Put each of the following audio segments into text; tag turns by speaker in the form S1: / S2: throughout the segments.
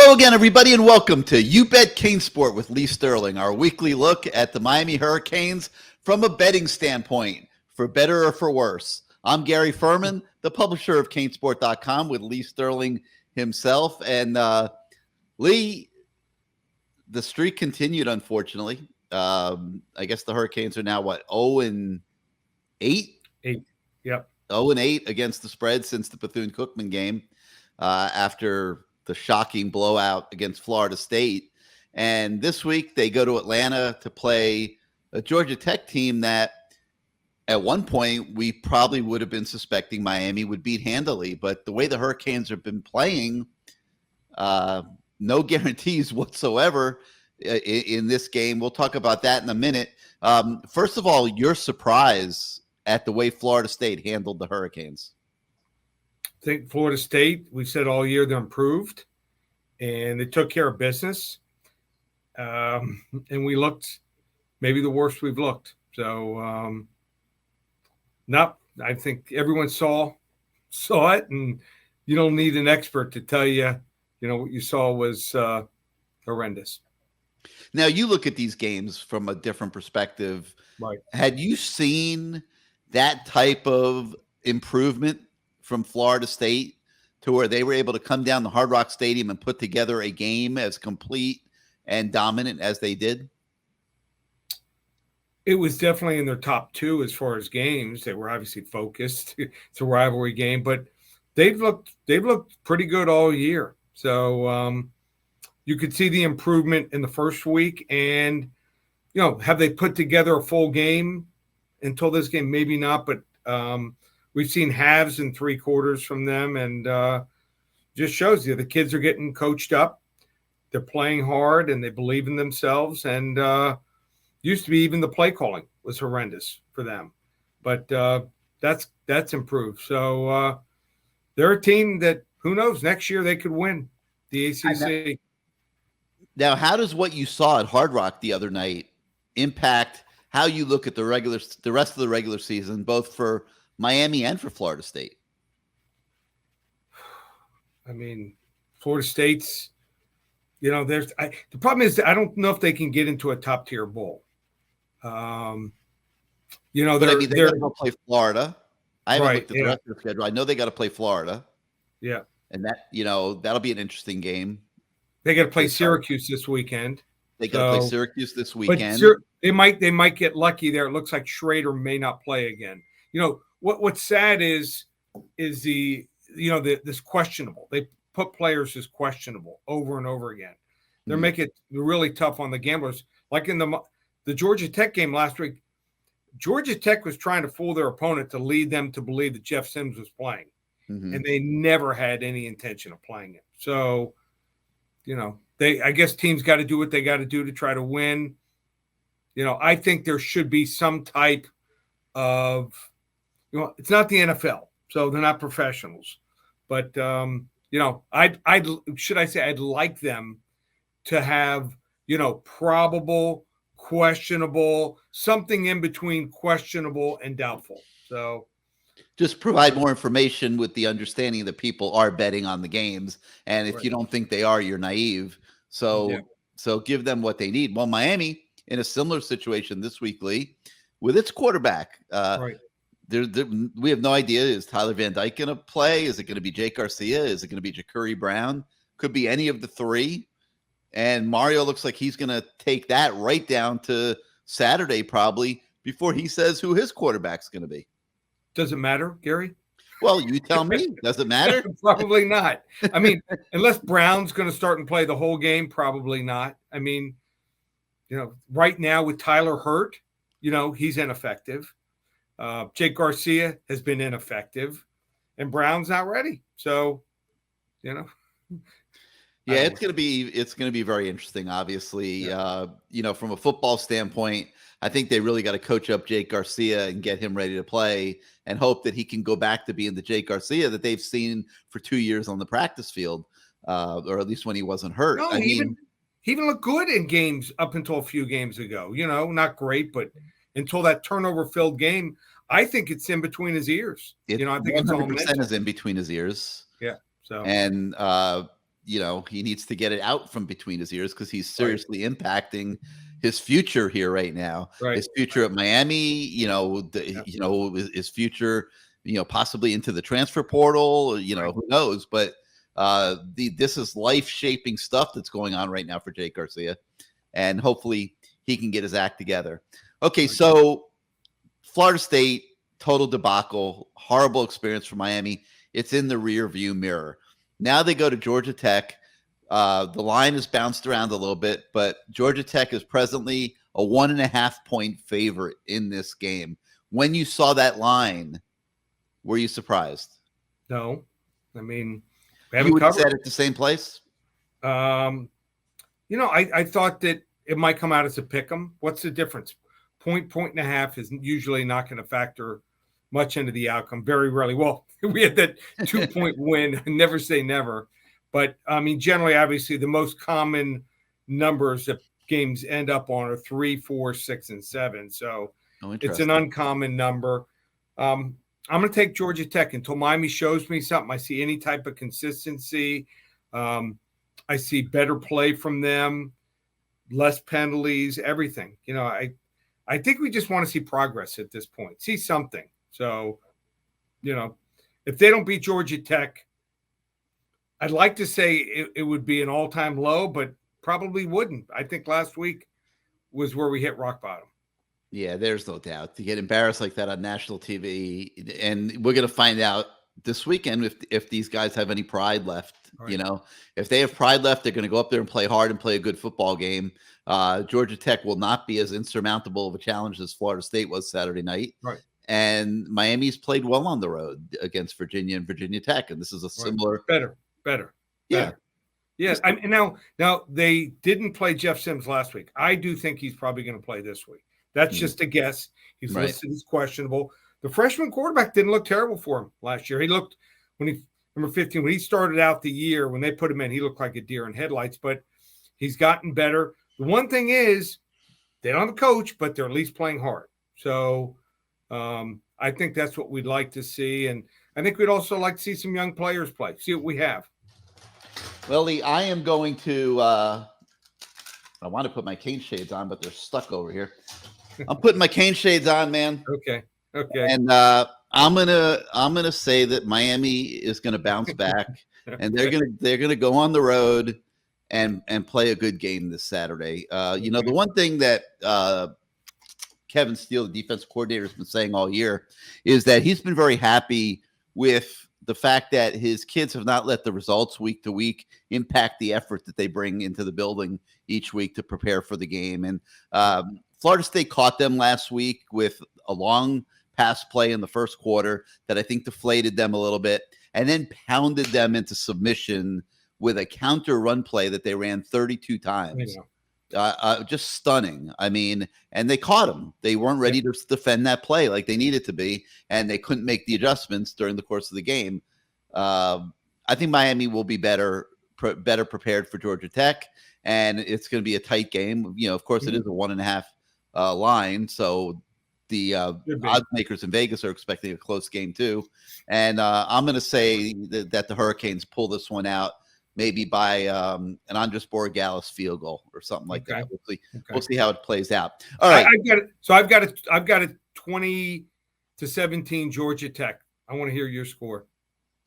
S1: Hello again, everybody, and welcome to You Bet CaneSport with Lee Sterling, our weekly look at the Miami Hurricanes from a betting standpoint, for better or for worse. I'm Gary Furman, the publisher of CaneSport.com, with Lee Sterling himself. And Lee, the streak continued, unfortunately. I guess the Hurricanes are now, 0-8?
S2: 8, yep.
S1: 0-8 against the spread since the Bethune-Cookman game after the shocking blowout against Florida State. And this week they go to Atlanta to play a Georgia Tech team that at one point we probably would have been suspecting Miami would beat handily. But the way the Hurricanes have been playing, no guarantees whatsoever in this game. We'll talk about that in a minute. First of all, your surprise at the way Florida State handled the Hurricanes.
S2: I think Florida State, we said all year they're improved, and they took care of business. And we looked maybe the worst we've looked. So, I think everyone saw it, and you don't need an expert to tell you, what you saw was horrendous.
S1: Now, you look at these games from a different perspective.
S2: Right.
S1: Had you seen that type of improvement from Florida State to where they were able to come down to Hard Rock Stadium and put together a game as complete and dominant as they did?
S2: It was definitely in their top two as far as games. They were obviously focused. It's a rivalry game, but they've looked pretty good all year. So you could see the improvement in the first week. And, have they put together a full game until this game? Maybe not, but we've seen halves and three quarters from them, and just shows you the kids are getting coached up. They're playing hard, and they believe in themselves. And used to be even the play calling was horrendous for them, but that's improved. So they're a team that, who knows, next year they could win the ACC.
S1: Now, how does what you saw at Hard Rock the other night impact how you look at the rest of the regular season, both for Miami and for Florida State?
S2: I mean, Florida State's, the problem is I don't know if they can get into a top tier bowl.
S1: They're going to play Florida. I haven't looked at the rest of the schedule. I know they got to play Florida.
S2: Yeah.
S1: And that, that'll be an interesting game.
S2: They got to play Syracuse this weekend.
S1: They got to play Syracuse this weekend.
S2: They might get lucky there. It looks like Schrader may not play again. What's sad is this questionable. They put players as questionable over and over again. They're making it really tough on the gamblers. Like in the Georgia Tech game last week, Georgia Tech was trying to fool their opponent to lead them to believe that Jeff Sims was playing, and they never had any intention of playing him. So, I guess teams got to do what they got to do to try to win. I think there should be some type of, it's not the NFL, so they're not professionals, but I'd like them to have, probable, questionable, something in between questionable and doubtful. So
S1: just provide more information with the understanding that people are betting on the games. And if you don't think they are, you're naive. So give them what they need. Well, Miami in a similar situation this week, Lee, with its quarterback. We have no idea. Is Tyler Van Dyke going to play? Is it going to be Jake Garcia? Is it going to be Ja'Cory Brown? Could be any of the three. And Mario looks like he's going to take that right down to Saturday probably before he says who his quarterback's going to be.
S2: Does it matter, Gary?
S1: Well, you tell me. Does it matter?
S2: Probably not. I mean, unless Brown's going to start and play the whole game, probably not. I mean, right now with Tyler hurt, he's ineffective. Jake Garcia has been ineffective, and Brown's not ready. So,
S1: Yeah, it's going to be very interesting, obviously. From a football standpoint, I think they really got to coach up Jake Garcia and get him ready to play and hope that he can go back to being the Jake Garcia that they've seen for 2 years on the practice field, or at least when he wasn't hurt.
S2: No, he even looked good in games up until a few games ago. Not great, but until that turnover-filled game, I think it's in between his ears. I think
S1: 100% is in between his ears.
S2: Yeah. So
S1: and he needs to get it out from between his ears because he's seriously impacting his future here right now. His future at Miami, his future, possibly into the transfer portal, who knows? But this is life-shaping stuff that's going on right now for Jake Garcia, and hopefully he can get his act together. Okay, so Florida State, total debacle, horrible experience for Miami. It's in the rear view mirror. Now they go to Georgia Tech. The line has bounced around a little bit, but Georgia Tech is presently a 1.5-point favorite in this game. When you saw that line, were you surprised?
S2: No. I mean,
S1: you would have said it the same place?
S2: I thought that it might come out as a pick 'em. What's the difference? Point and a half is usually not going to factor much into the outcome. Very rarely. Well, we had that 2-point win. Never say never. But, I mean, generally, obviously, the most common numbers that games end up on are 3, 4, 6, and 7. So it's an uncommon number. I'm going to take Georgia Tech until Miami shows me something. I see any type of consistency. I see better play from them, less penalties, everything. I think we just want to see progress at this point, see something. So, if they don't beat Georgia Tech, I'd like to say it would be an all-time low, but probably wouldn't. I think last week was where we hit rock bottom.
S1: Yeah, there's no doubt. To get embarrassed like that on national TV, and we're going to find out this weekend if these guys have any pride left. Right. If they have pride left, they're going to go up there and play hard and play a good football game. Georgia Tech will not be as insurmountable of a challenge as Florida State was Saturday night.
S2: Right.
S1: And Miami's played well on the road against Virginia and Virginia Tech, and this is a similar
S2: better.
S1: Yeah.
S2: Yes. Now they didn't play Jeff Sims last week. I do think he's probably going to play this week. That's just a guess. He's listed as questionable. The freshman quarterback didn't look terrible for him last year. He looked number 15, when he started out the year, when they put him in, he looked like a deer in headlights, but he's gotten better. The one thing is they don't have a coach, but they're at least playing hard. So I think that's what we'd like to see. And I think we'd also like to see some young players play, see what we have.
S1: Well, Lee, I am going to I want to put my cane shades on, but they're stuck over here. I'm putting my cane shades on, man.
S2: Okay.
S1: And I'm gonna say that Miami is gonna bounce back, and they're gonna go on the road and play a good game this Saturday. The one thing that Kevin Steele, the defensive coordinator, has been saying all year is that he's been very happy with the fact that his kids have not let the results week to week impact the effort that they bring into the building each week to prepare for the game. And Florida State caught them last week with a long pass play in the first quarter that I think deflated them a little bit, and then pounded them into submission with a counter run play that they ran 32 times. Just stunning. I mean, and they caught them. They weren't ready to defend that play like they needed to be, and they couldn't make the adjustments during the course of the game. I think Miami will be better prepared for Georgia Tech, and it's going to be a tight game. Of course, it is a 1.5 line, so the odds makers in Vegas are expecting a close game too. And I'm going to say that the Hurricanes pull this one out, maybe by an Andres Borregales field goal or something like that. We'll see how it plays out. All right.
S2: I've got a 20-17 Georgia Tech. I want to hear your score.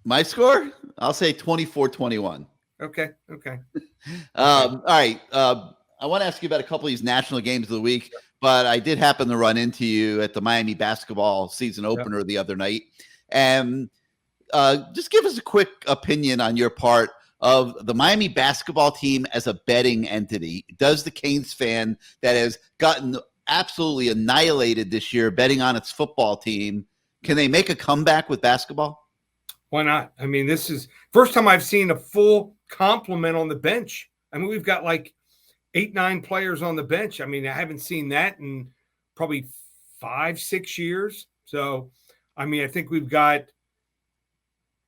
S1: My score? I'll say 24-21.
S2: Okay.
S1: All right. I want to ask you about a couple of these national games of the week, but I did happen to run into you at the Miami basketball season opener the other night. And just give us a quick opinion on your part of the Miami basketball team as a betting entity. Does the Canes fan that has gotten absolutely annihilated this year betting on its football team, can they make a comeback with basketball?
S2: Why not? I mean, this is first time I've seen a full complement on the bench. I mean, we've got like 8-9 players on the bench. I mean, I haven't seen that in probably 5-6 years. So, I mean, I think we've got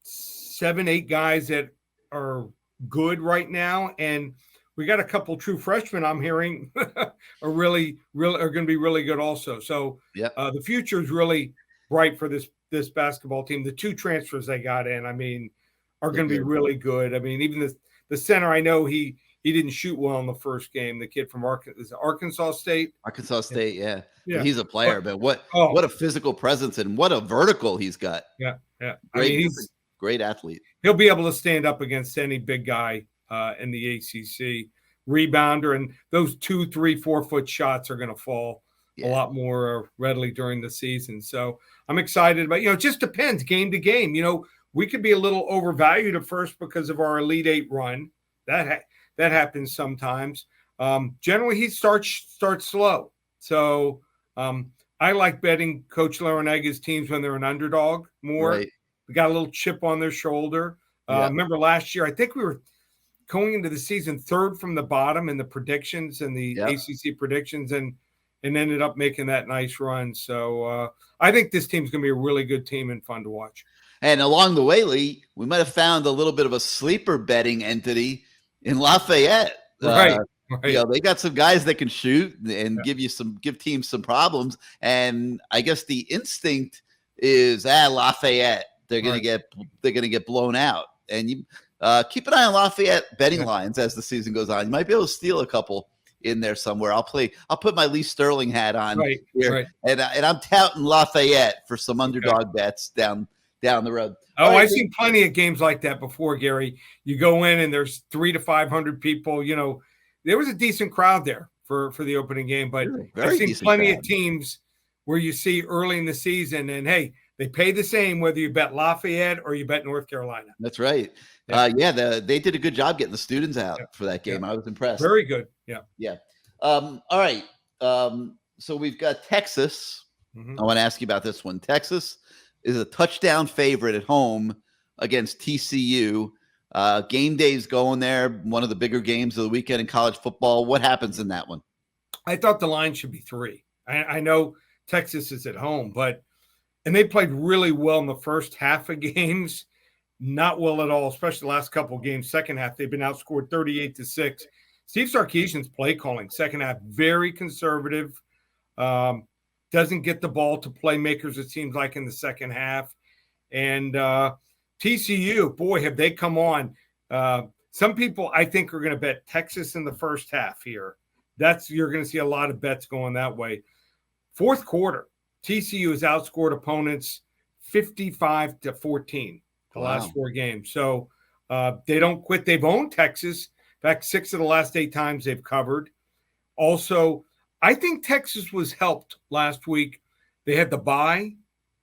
S2: 7-8 guys that are good right now, and we got a couple true freshmen I'm hearing are going to be really good also. So, the future is really bright for this basketball team. The 2 transfers they got in, I mean, are going to be really good. I mean, even the the center, I know he didn't shoot well in the first game. The kid from Arkansas State.
S1: Arkansas State, yeah. But
S2: Yeah.
S1: he's a player. But what a physical presence and what a vertical he's got.
S2: Yeah.
S1: Great, he's a great athlete.
S2: He'll be able to stand up against any big guy in the ACC. Rebounder, and those 2, 3, 4 foot shots are going to fall a lot more readily during the season. So I'm excited about, it just depends game to game. We could be a little overvalued at first because of our Elite Eight run. That happens sometimes. Generally, he starts slow. So I like betting Coach Larenega's teams when they're an underdog more.
S1: Right.
S2: They got a little chip on their shoulder. Remember last year, I think we were going into the season third from the bottom in the predictions and the ACC predictions, and ended up making that nice run. So I think this team's going to be a really good team and fun to watch.
S1: And along the way, Lee, we might have found a little bit of a sleeper betting entity in Lafayette.
S2: Right.
S1: They got some guys that can shoot and give teams some problems. And I guess the instinct is Lafayette. They're going to get blown out. And you keep an eye on Lafayette betting lines as the season goes on. You might be able to steal a couple in there somewhere. I'll put my Lee Sterling hat on here, and I'm touting Lafayette for some underdog bets down the road.
S2: Oh, I've seen plenty of games like that before, Gary. You go in and there's 300 to 500 people. There was a decent crowd there for the opening game, but I've seen plenty of teams where you see early in the season, and hey, they pay the same whether you bet Lafayette or you bet North Carolina.
S1: That's right. They did a good job getting the students out for that game. I was impressed.
S2: Very good.
S1: Yeah. All right. So we've got Texas. I want to ask you about this one. Texas is a touchdown favorite at home against TCU. Game day's going there. One of the bigger games of the weekend in college football. What happens in that one?
S2: I thought the line should be 3. I know Texas is at home, and they played really well in the first half of games. Not well at all, especially the last couple of games. Second half, they've been outscored 38-6. Steve Sarkisian's play calling second half, very conservative. Doesn't get the ball to playmakers, it seems like, in the second half. And TCU, boy, have they come on. Some people, I think, are going to bet Texas in the first half here. You're going to see a lot of bets going that way. Fourth quarter, TCU has outscored opponents 55-14 the last 4 games. So they don't quit. They've owned Texas. In fact, 6 of the last 8 times they've covered. Also, I think Texas was helped last week. They had the bye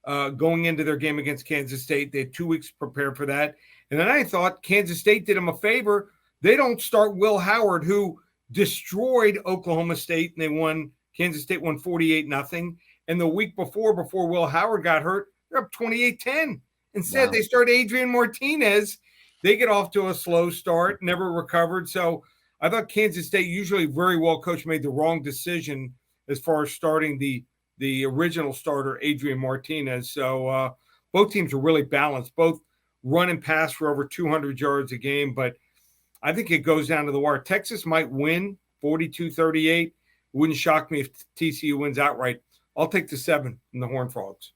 S2: going into their game against Kansas State. They had 2 weeks prepared for that. And then I thought Kansas State did them a favor. They don't start Will Howard, who destroyed Oklahoma State, and they won. Kansas State won 48-0. And the week before Will Howard got hurt, they're up 28-10. Instead, they start Adrian Martinez. They get off to a slow start, never recovered. So I thought Kansas State, usually very well coached, made the wrong decision as far as starting the original starter, Adrian Martinez. So both teams are really balanced. Both run and pass for over 200 yards a game. But I think it goes down to the wire. Texas might win 42-38. Wouldn't shock me if TCU wins outright. I'll take the 7 in the Horned Frogs.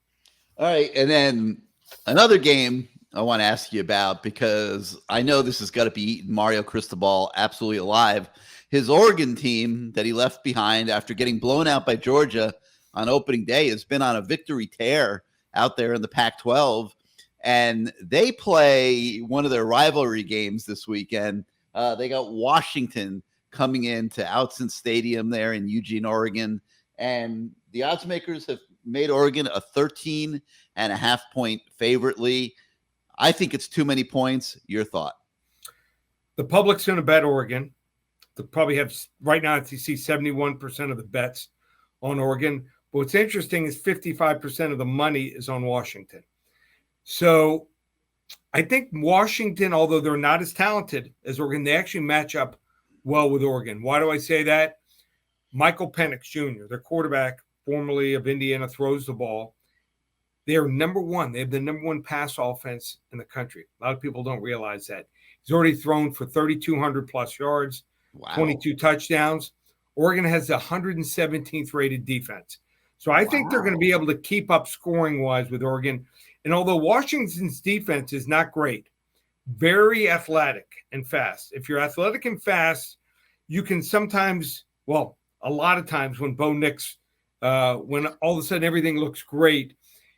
S1: All right. And then another game I want to ask you about, because I know this has got to be eating Mario Cristobal absolutely alive. His Oregon team that he left behind after getting blown out by Georgia on opening day has been on a victory tear out there in the Pac-12. And they play one of their rivalry games this weekend. They got Washington coming into Outson Stadium there in Eugene, Oregon. And the odds makers have made Oregon a 13.5-point favorite. Lee, I think it's too many points. Your thought?
S2: The public's going to bet Oregon. They'll probably have, right now, you see 71% of the bets on Oregon. But what's interesting is 55% of the money is on Washington. So I think Washington, although they're not as talented as Oregon, they actually match up well with Oregon. Why do I say that? Michael Penix Jr., their quarterback, formerly of Indiana, throws the ball. They are number 1. They have the number 1 pass offense in the country. A lot of people don't realize that. He's already thrown for 3,200 plus yards, 22 touchdowns. Oregon has the 117th rated defense. So I think they're going to be able to keep up scoring-wise with Oregon. And although Washington's defense is not great, very athletic and fast. If you're athletic and fast, you can sometimes, well, a lot of times when Bo Nix, when all of a sudden everything looks great,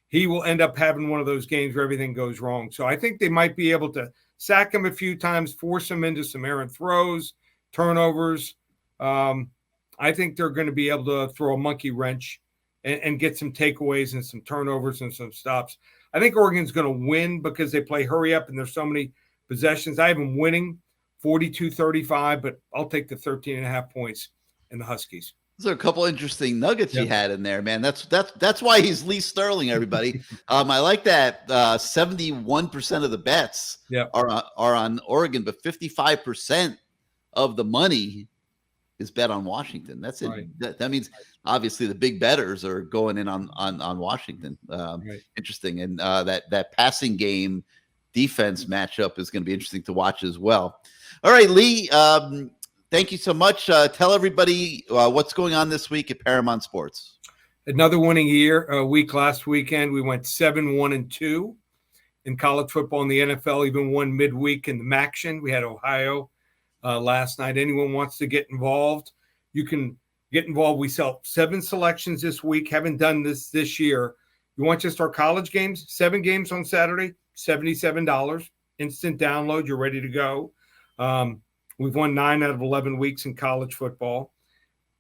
S2: he will end up having one of those games where everything goes wrong. So I think they might be able to sack him a few times, force him into some errant throws, turnovers. I think they're going to be able to throw a monkey wrench and get some takeaways and some turnovers and some stops. I think Oregon's going to win because they play hurry up and there's so many possessions. I have them winning 42-35, but I'll take the 13.5 points in the Huskies.
S1: Those are a couple interesting nuggets you had in there, man. That's why he's Lee Sterling, everybody. I like that 71% of the bets are on Oregon, but 55% of the money is bet on Washington. That's it. Right. That means obviously the big bettors are going in on Washington. Interesting. And that passing game defense matchup is going to be interesting to watch as well. All right, Lee, thank you so much. Tell everybody what's going on this week at Paramount Sports.
S2: Another winning week last weekend. We went 7-1-2 in college football and the NFL, even won midweek in the MACtion. We had Ohio last night. Anyone wants to get involved, you can get involved. We sell 7 selections this week. Haven't done this year. You want just our college games? 7 games on Saturday, $77. Instant download. You're ready to go. We've won 9 out of 11 weeks in college football.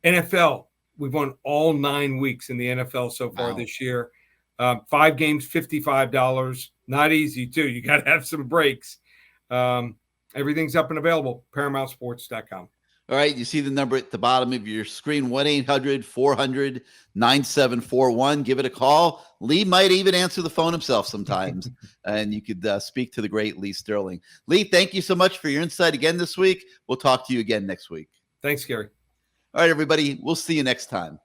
S2: NFL, we've won all 9 weeks in the NFL so far this year. 5 games, $55. Not easy, too. You got to have some breaks. Everything's up and available, ParamountSports.com.
S1: All right, you see the number at the bottom of your screen, 1-800-400-9741. Give it a call. Lee might even answer the phone himself sometimes, and you could speak to the great Lee Sterling. Lee, thank you so much for your insight again this week. We'll talk to you again next week.
S2: Thanks, Gary.
S1: All right, everybody, we'll see you next time.